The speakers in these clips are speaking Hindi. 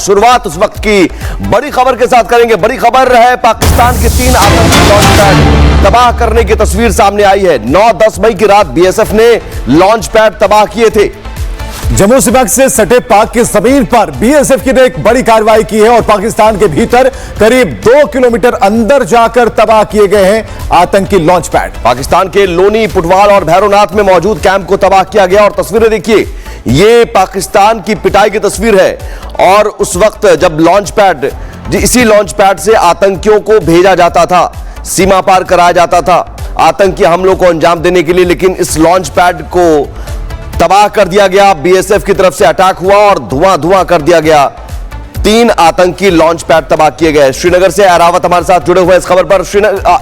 शुरुआत उस वक्त की बड़ी खबर के साथ करेंगे। बड़ी खबर है, पाकिस्तान के 3 आतंकी लॉन्च पैड तबाह करने की तस्वीर सामने आई है। 9-10 मई की रात बीएसएफ ने लॉन्च पैड तबाह किए थे। जम्मू सीमा से सटे पाक की जमीन पर बीएसएफ की ने एक बड़ी कार्रवाई की है और पाकिस्तान के भीतर करीब 2 किलोमीटर अंदर जाकर तबाह किए गए हैं आतंकी लॉन्च पैड। पाकिस्तान के लोनी, पुटवाल और भैरोनाथ में मौजूद कैंप को तबाह किया गया और तस्वीरें देखिए, ये पाकिस्तान की पिटाई की तस्वीर है। और उस वक्त जब लॉन्च पैड, इसी लॉन्च पैड से आतंकियों को भेजा जाता था, सीमा पार कराया जाता था आतंकी हमलों को अंजाम देने के लिए, लेकिन इस लॉन्च पैड को तबाह कर दिया गया। बीएसएफ की तरफ से अटैक हुआ और धुआं कर दिया गया। 3 आतंकी लॉन्च पैड तबाह किए गए। श्रीनगर से एरावत हमारे साथ जुड़े हुए इस खबर पर।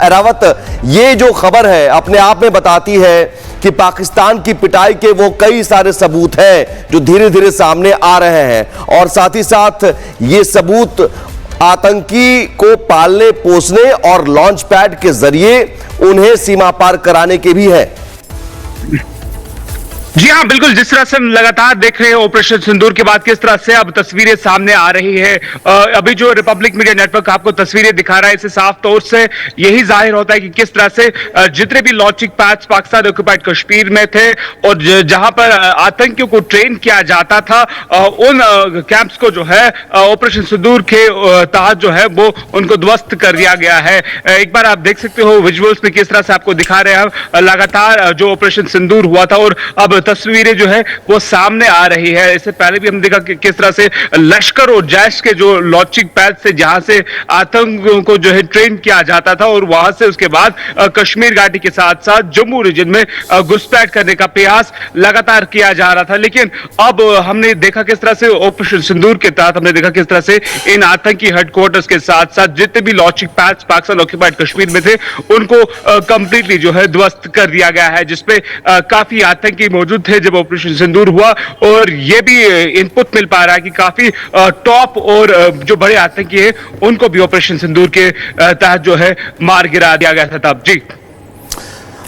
एरावत, ये जो खबर है अपने आप में बताती है कि पाकिस्तान की पिटाई के वो कई सारे सबूत हैं जो धीरे धीरे सामने आ रहे हैं, और साथ ही साथ ये सबूत आतंकी को पालने पोसने और लॉन्च पैड के जरिए उन्हें सीमा पार कराने के भी है। जी हाँ, बिल्कुल। जिस तरह से हम लगातार देख रहे हैं ऑपरेशन सिंदूर के बाद किस तरह से अब तस्वीरें सामने आ रही है। अभी जो रिपब्लिक मीडिया नेटवर्क आपको तस्वीरें दिखा रहा है, इससे साफ तौर से यही जाहिर होता है कि किस तरह से जितने भी launching pads Pakistan occupied Kashmir में थे और जहां पर आतंकियों को ट्रेन किया जाता था, उन कैंप्स को जो है ऑपरेशन सिंदूर के तहत जो है वो उनको ध्वस्त कर दिया गया है। एक बार आप देख सकते हो विजुअल्स में किस तरह से आपको दिखा रहे हैं लगातार जो ऑपरेशन सिंदूर हुआ था, और अब तस्वीरें जो है वो सामने आ रही है। इससे पहले भी हम देखा कि किस तरह से लश्कर और जैश के जो लॉन्चिंग पैड से जहां से आतंकियों को जो है ट्रेन किया जाता था, और वहां से उसके बाद कश्मीर घाटी के साथ साथ जम्मू रीजन में घुसपैठ करने का प्रयास लगातार किया जा रहा था। लेकिन अब हमने देखा किस तरह से ऑपरेशन सिंदूर के तहत हमने देखा किस तरह से इन आतंकी हेडक्वार्टर्स के साथ साथ जितने भी launching pads Pakistan occupied Kashmir में थे उनको कंप्लीटली जो है ध्वस्त कर दिया गया है, जिसपे काफी आतंकी मौजूद थे जब ऑपरेशन सिंदूर हुआ। और यह भी इनपुट मिल पा रहा है कि काफी टॉप और जो बड़े आतंकी है उनको भी ऑपरेशन सिंदूर के तहत जो है मार गिरा दिया गया था। तब जी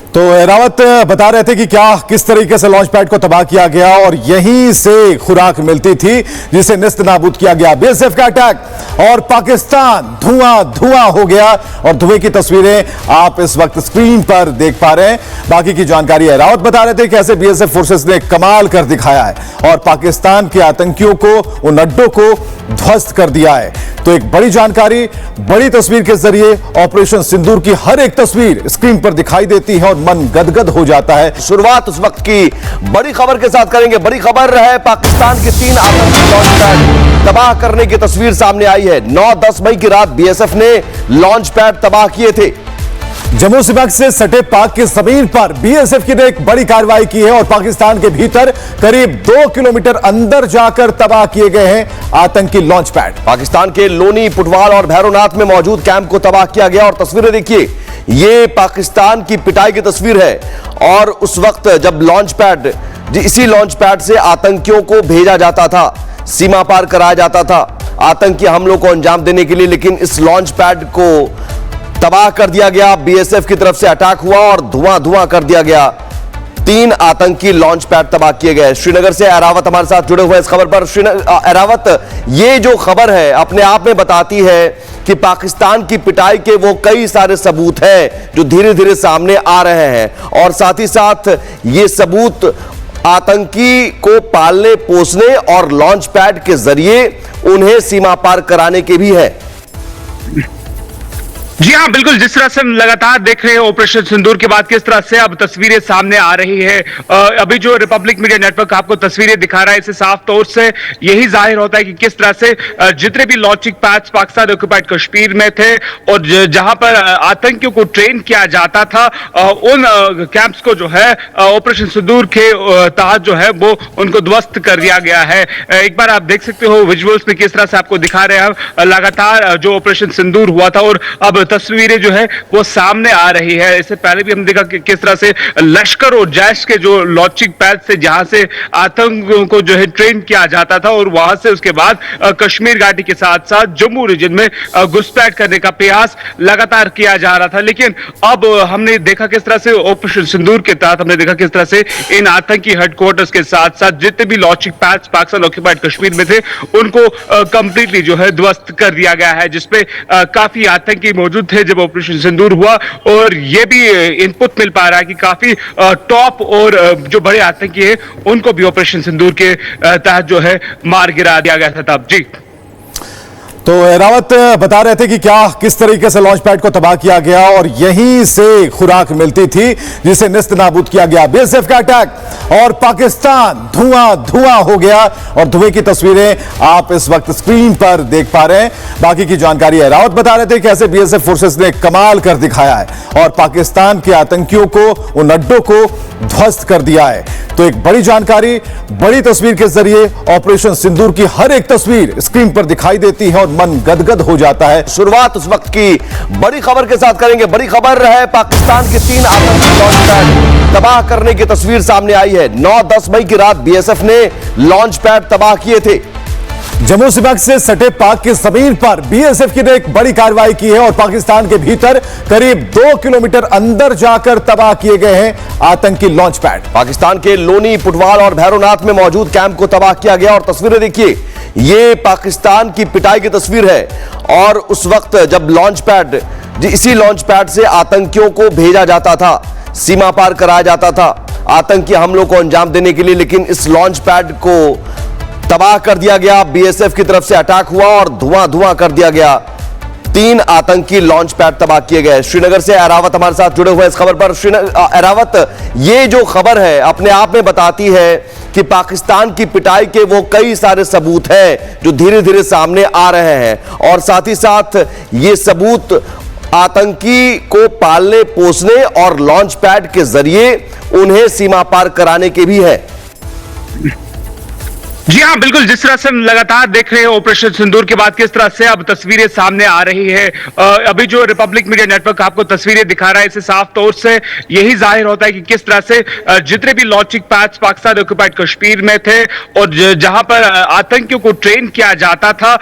तो रावत बता रहे थे कि किस तरीके से लॉन्च पैड को तबाह किया गया और यहीं से खुराक मिलती थी जिसे निस्त नाबूद किया गया। बीएसएफ का अटैक और पाकिस्तान धुआं हो गया, और धुएं की तस्वीरें आप इस वक्त स्क्रीन पर देख पा रहे हैं। बाकी की जानकारी है, रावत बता रहे थे कि ऐसे बीएसएफ फोर्सेस ने कमाल कर दिखाया है और पाकिस्तान के आतंकियों को, उन अड्डों को ध्वस्त कर दिया है। तो एक बड़ी जानकारी, बड़ी तस्वीर के जरिए ऑपरेशन सिंदूर की हर एक तस्वीर स्क्रीन पर दिखाई देती है और मन गदगद हो जाता है। शुरुआत उस वक्त की बड़ी खबर के साथ करेंगे। बड़ी खबर है, पाकिस्तान के 3 आतंकी लॉन्च पैड तबाह करने की तस्वीर सामने आई है। 9-10 मई की रात बीएसएफ ने लॉन्च पैड तबाह किए थे। जम्मू सीमा से सटे पाक की जमीन पर बीएसएफ की ने एक बड़ी कार्रवाई की है और पाकिस्तान के भीतर करीब 2 किलोमीटर अंदर जाकर तबाह किए गए हैं आतंकी लॉन्च पैड। पाकिस्तान के लोनी, पुटवाल और भैरोनाथ में मौजूद कैंप को तबाह किया गया और तस्वीरें देखिए, ये पाकिस्तान की पिटाई की तस्वीर है। और उस वक्त जब लॉन्च पैड, इसी लॉन्च पैड से आतंकियों को भेजा जाता था, सीमा पार कराया जाता था आतंकी हमलों को अंजाम देने के लिए, लेकिन इस लॉन्च पैड को तबाह कर दिया गया। बीएसएफ की तरफ से अटैक हुआ और धुआं कर दिया गया। 3 आतंकी लॉन्च पैड तबाह किए गए। श्रीनगर से एरावत हमारे साथ जुड़े हुए इस खबर पर। एरावत, ये जो खबर है अपने आप में बताती है कि पाकिस्तान की पिटाई के वो कई सारे सबूत हैं जो धीरे धीरे सामने आ रहे हैं, और साथ ही साथ ये सबूत आतंकी को पालने पोसने और लॉन्च पैड के जरिए उन्हें सीमा पार कराने के भी है। जी हाँ, बिल्कुल। जिस तरह से हम लगातार देख रहे हैं ऑपरेशन सिंदूर के बाद किस तरह से अब तस्वीरें सामने आ रही है। अभी जो रिपब्लिक मीडिया नेटवर्क आपको तस्वीरें दिखा रहा है, इससे साफ तौर से यही जाहिर होता है कि किस तरह से जितने भी launching pads Pakistan occupied Kashmir में थे और जहां पर आतंकियों को ट्रेन किया जाता था, उन कैंप्स को जो है ऑपरेशन सिंदूर के तहत जो है वो उनको ध्वस्त कर दिया गया है। एक बार आप देख सकते हो विजुअल्स में किस तरह से आपको दिखा रहे हैं लगातार जो ऑपरेशन सिंदूर हुआ था, और अब तस्वीरें जो है वो सामने आ रही है। इससे पहले भी हमने देखा कि किस तरह से लश्कर और जैश के जो लॉन्चिंग पैड से जहां से आतंकियों को जो है ट्रेन किया जाता था और वहां से उसके बाद कश्मीर घाटी के साथ साथ जम्मू रीजन में घुसपैठ करने का प्रयास लगातार किया जा रहा था। लेकिन अब हमने देखा किस तरह से ऑपरेशन सिंदूर के तहत हमने देखा किस तरह से इन आतंकी हेडक्वार्टर्स के साथ साथ जितने भी launching pads Pakistan occupied Kashmir में थे उनको कंप्लीटली जो है ध्वस्त कर दिया गया है, जिसपे काफी आतंकी मौजूद थे जब ऑपरेशन सिंदूर हुआ। और ये भी इनपुट मिल पा रहा है कि काफी टॉप और जो बड़े आतंकी है उनको भी ऑपरेशन सिंदूर के तहत जो है मार गिरा दिया गया था। तब जी तो रावत बता रहे थे कि क्या किस तरीके से लॉन्च पैड को तबाह किया गया और यहीं से खुराक मिलती थी जिसे निस्त नाबूद किया गया। बीएसएफ का अटैक और पाकिस्तान धुआं धुआं हो गया और धुएं की तस्वीरें आप इस वक्त स्क्रीन पर देख पा रहे हैं। बाकी की जानकारी है, रावत बता रहे थे कि ऐसे बीएसएफ फोर्सेस ने कमाल कर दिखाया है और पाकिस्तान के आतंकियों को, उन अड्डों को ध्वस्त कर दिया है। तो एक बड़ी जानकारी, बड़ी तस्वीर के जरिए ऑपरेशन सिंदूर की हर एक तस्वीर स्क्रीन पर दिखाई देती है और मन गदगद हो जाता है। शुरुआत उस वक्त की बड़ी खबर के साथ करेंगे। बड़ी खबर है, पाकिस्तान के 3 आतंकी लॉन्च पैड तबाह करने की तस्वीर सामने आई है। 9-10 मई की रात बीएसएफ ने लॉन्च पैड तबाह किए थे। जम्मू सीमा से सटे पाक की जमीन पर बीएसएफ की ने एक बड़ी कार्रवाई की है और पाकिस्तान के भीतर करीब 2 किलोमीटर अंदर जाकर तबाह किए गए हैं आतंकी लॉन्च पैड। पाकिस्तान के लोनी, पुटवाल और भैरोनाथ में मौजूद कैंप को तबाह किया गया और तस्वीरें देखिए, ये पाकिस्तान की पिटाई की तस्वीर है। और उस वक्त जब लॉन्च पैड, इसी लॉन्च पैड से आतंकियों को भेजा जाता था, सीमा पार कराया जाता था आतंकी हमलों को अंजाम देने के लिए, लेकिन इस लॉन्च पैड को तबाह कर दिया गया। बीएसएफ की तरफ से अटैक हुआ और धुआं धुआं कर दिया गया। 3 आतंकी लॉन्च पैड तबाह किए गए। श्रीनगर से एरावत हमारे साथ जुड़े हुए इस खबर पर। एरावत, ये जो खबर है अपने आप में बताती है कि पाकिस्तान की पिटाई के वो कई सारे सबूत हैं जो धीरे धीरे सामने आ रहे हैं और साथ ही साथ ये सबूत आतंकी को पालने पोसने और लॉन्च पैड के जरिए उन्हें सीमा पार कराने के भी है। जी हाँ, बिल्कुल। जिस तरह से हम लगातार देख रहे हैं ऑपरेशन सिंदूर के बाद किस तरह से अब तस्वीरें सामने आ रही है। अभी जो रिपब्लिक मीडिया नेटवर्क आपको तस्वीरें दिखा रहा है, इससे साफ तौर से यही जाहिर होता है कि किस तरह से जितने भी launching pads Pakistan occupied Kashmir में थे और जहां पर आतंकियों को ट्रेन किया जाता था,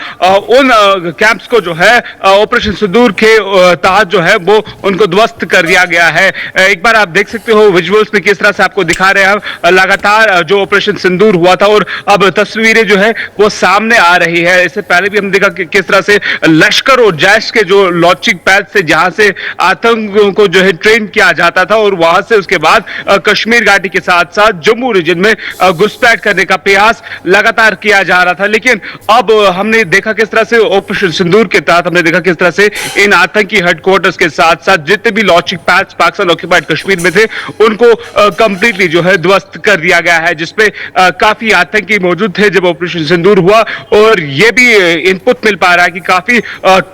उन कैंप्स को जो है ऑपरेशन सिंदूर के तहत जो है वो उनको ध्वस्त कर दिया गया है। एक बार आप देख सकते हो विजुअल्स में किस तरह से आपको दिखा रहे हैं लगातार जो ऑपरेशन सिंदूर हुआ था और अब तस्वीरें जो है वो सामने आ रही है। इससे पहले भी हमने देखा कि किस तरह से लश्कर और जैश के जो लॉन्चिंग पैड से जहां से आतंकियों को जो है ट्रेन किया जाता था और वहां से उसके बाद कश्मीर घाटी के साथ साथ जम्मू रीजन में घुसपैठ करने का प्रयास लगातार किया जा रहा था। लेकिन अब हमने देखा किस तरह से ऑपरेशन सिंदूर के तहत हमने देखा किस तरह से इन आतंकी हेडक्वार्टर्स के साथ साथ जितने भी launching pads Pakistan occupied Kashmir में थे उनको कंप्लीटली जो है ध्वस्त कर दिया गया है, जिसपे काफी आतंकी मौजूद थे जब ऑपरेशन सिंदूर हुआ। और ये भी इनपुट मिल पा रहा है कि काफी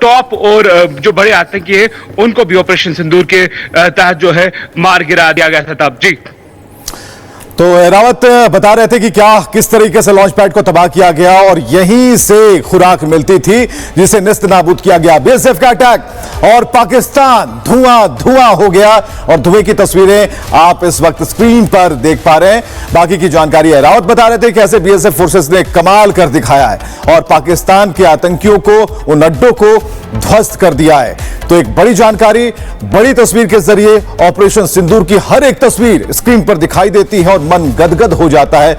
टॉप और जो बड़े आतंकी है उनको भी ऑपरेशन सिंदूर के तहत जो है मार गिरा दिया गया था। तब जी तो रावत बता रहे थे कि क्या किस तरीके से लॉन्च पैड को तबाह किया गया और यहीं से खुराक मिलती थी जिसे निस्त नाबूद किया गया। बीएसएफ का अटैक और पाकिस्तान धुआं धुआं हो गया और धुएं की तस्वीरें आप इस वक्त स्क्रीन पर देख पा रहे हैं। बाकी की जानकारी है, रावत बता रहे थे कि ऐसे बीएसएफ फोर्सेस ने कमाल कर दिखाया है और पाकिस्तान के आतंकियों को, उन अड्डों को ध्वस्त कर दिया है। तो एक बड़ी जानकारी, बड़ी तस्वीर के जरिए ऑपरेशन सिंदूर की हर एक तस्वीर स्क्रीन पर दिखाई देती है और मन गदगद हो जाता है।